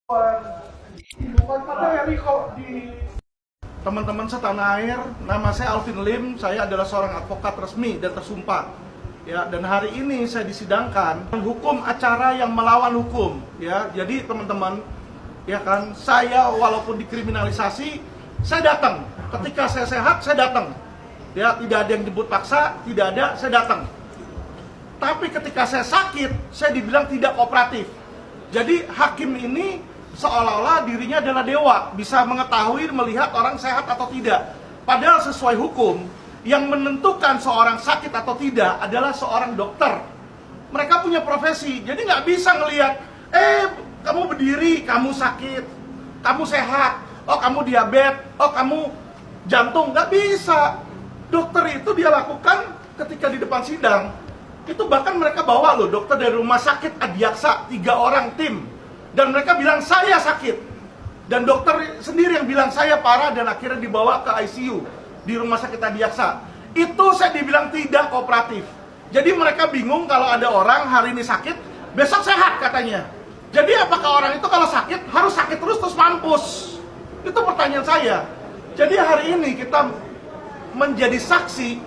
Bukan pada di teman-teman setanah air, nama saya Alvin Lim, saya adalah seorang advokat resmi dan tersumpah. Ya, dan hari ini saya disidangkan hukum acara yang melawan hukum. Ya, jadi teman-teman, ya kan, saya walaupun dikriminalisasi, saya datang. Ketika saya sehat, saya datang. Ya, tidak ada yang jemput paksa, tidak ada, saya datang. Tapi ketika saya sakit, saya dibilang tidak kooperatif. Jadi hakim ini seolah-olah dirinya adalah dewa, bisa mengetahui, melihat orang sehat atau tidak. Padahal sesuai hukum, yang menentukan seorang sakit atau tidak adalah seorang dokter. Mereka punya profesi, jadi nggak bisa ngelihat, kamu berdiri, kamu sakit, kamu sehat, oh kamu diabetes, oh kamu jantung, nggak bisa. Dokter itu dia lakukan ketika di depan sidang. Itu bahkan mereka bawa loh dokter dari rumah sakit Adiaksa, 3 orang tim. Dan mereka bilang saya sakit. Dan dokter sendiri yang bilang saya parah dan akhirnya dibawa ke ICU di rumah sakit Adiaksa. Itu saya dibilang tidak kooperatif. Jadi mereka bingung kalau ada orang hari ini sakit, besok sehat katanya. Jadi apakah orang itu kalau sakit harus sakit terus mampus? Itu pertanyaan saya. Jadi hari ini kita menjadi saksi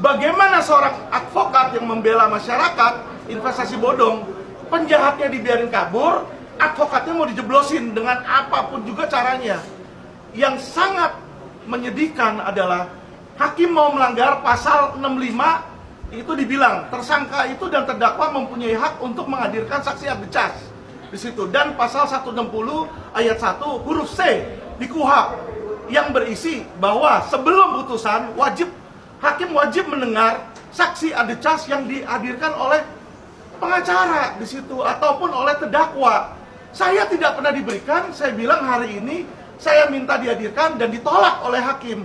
bagaimana seorang advokat yang membela masyarakat investasi bodong, penjahatnya dibiarin kabur, advokatnya mau dijeblosin dengan apapun juga caranya. Yang sangat menyedihkan adalah hakim mau melanggar pasal 65, itu dibilang tersangka itu dan terdakwa mempunyai hak untuk menghadirkan saksi adecas di situ, dan pasal 160 ayat 1 huruf C di KUHP yang berisi bahwa sebelum putusan hakim wajib mendengar saksi adecas yang dihadirkan oleh pengacara di situ ataupun oleh terdakwa. Saya tidak pernah diberikan, saya bilang hari ini saya minta dihadirkan dan ditolak oleh hakim.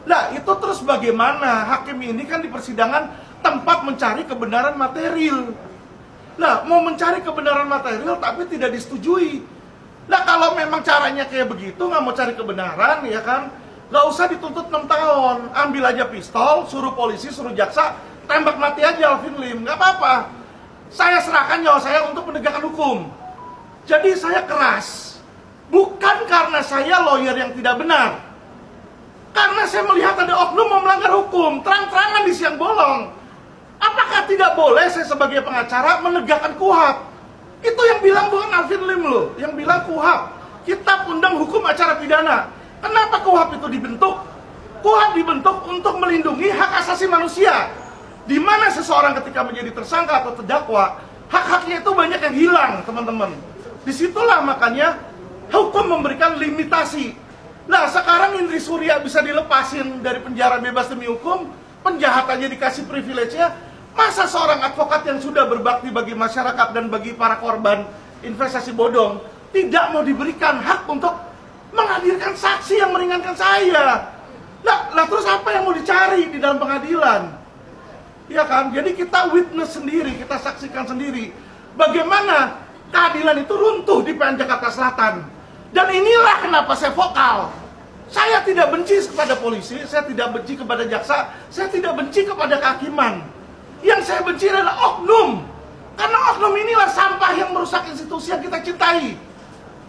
Nah, itu terus bagaimana? Hakim ini kan di persidangan tempat mencari kebenaran material. Nah, mau mencari kebenaran material tapi tidak disetujui. Nah, kalau memang caranya kayak begitu, nggak mau cari kebenaran, ya kan, nggak usah dituntut 6 tahun. Ambil aja pistol, suruh polisi, suruh jaksa, tembak mati aja Alvin Lim, nggak apa-apa. Saya serahkan nyawa saya untuk penegakan hukum. Jadi saya keras, bukan karena saya lawyer yang tidak benar. Karena saya melihat ada oknum mau melanggar hukum, terang-terangan di siang bolong. Apakah tidak boleh saya sebagai pengacara menegakkan KUHP? Itu yang bilang bukan Alvin Lim loh, yang bilang KUHP, Kitab Undang Hukum Acara Pidana. Kenapa KUHP itu dibentuk? KUHP dibentuk untuk melindungi hak asasi manusia. Di mana seseorang ketika menjadi tersangka atau terdakwa, hak-haknya itu banyak yang hilang, teman-teman. Disitulah makanya hukum memberikan limitasi. Nah, sekarang Indri Surya bisa dilepasin dari penjara bebas demi hukum, penjahat aja dikasih privilege-nya. Masa seorang advokat yang sudah berbakti bagi masyarakat dan bagi para korban investasi bodong tidak mau diberikan hak untuk menghadirkan saksi yang meringankan saya? Lah terus apa yang mau dicari di dalam pengadilan? Ya kan? Jadi kita witness sendiri, kita saksikan sendiri bagaimana keadilan itu runtuh di PN Jakarta Selatan. Dan inilah kenapa saya vokal. Saya tidak benci kepada polisi, saya tidak benci kepada jaksa, saya tidak benci kepada kehakiman. Yang saya benci adalah oknum. Karena oknum inilah sampah yang merusak institusi yang kita cintai.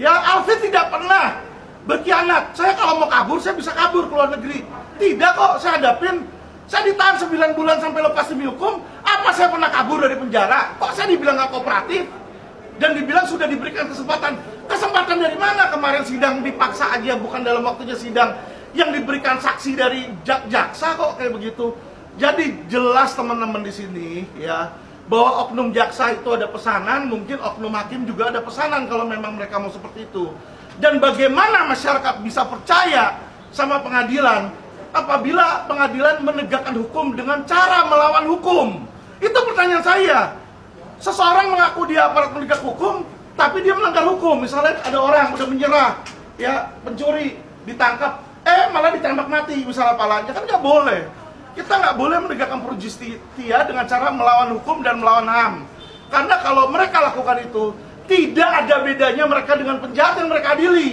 Ya, Alvin tidak pernah berkhianat. Saya kalau mau kabur, saya bisa kabur ke luar negeri. Tidak kok, saya hadapin. Saya ditahan 9 bulan sampai lepas demi hukum. Apa saya pernah kabur dari penjara? Kok saya dibilang gak kooperatif? Dan dibilang sudah diberikan kesempatan. Kesempatan dari mana? Kemarin sidang dipaksa aja, bukan dalam waktunya sidang. Yang diberikan saksi dari jaksa kok kayak begitu. Jadi jelas teman-teman di sini ya, bahwa oknum jaksa itu ada pesanan, mungkin oknum hakim juga ada pesanan kalau memang mereka mau seperti itu. Dan bagaimana masyarakat bisa percaya sama pengadilan apabila pengadilan menegakkan hukum dengan cara melawan hukum? Itu pertanyaan saya. Seseorang mengaku dia aparat penegak hukum, tapi dia melanggar hukum. Misalnya ada orang udah menyerah, ya pencuri ditangkap, malah ditembak mati misalnya palanya, kan nggak boleh. Kita nggak boleh menegakkan pro justia dengan cara melawan hukum dan melawan HAM. Karena kalau mereka lakukan itu, tidak ada bedanya mereka dengan penjahat yang mereka adili.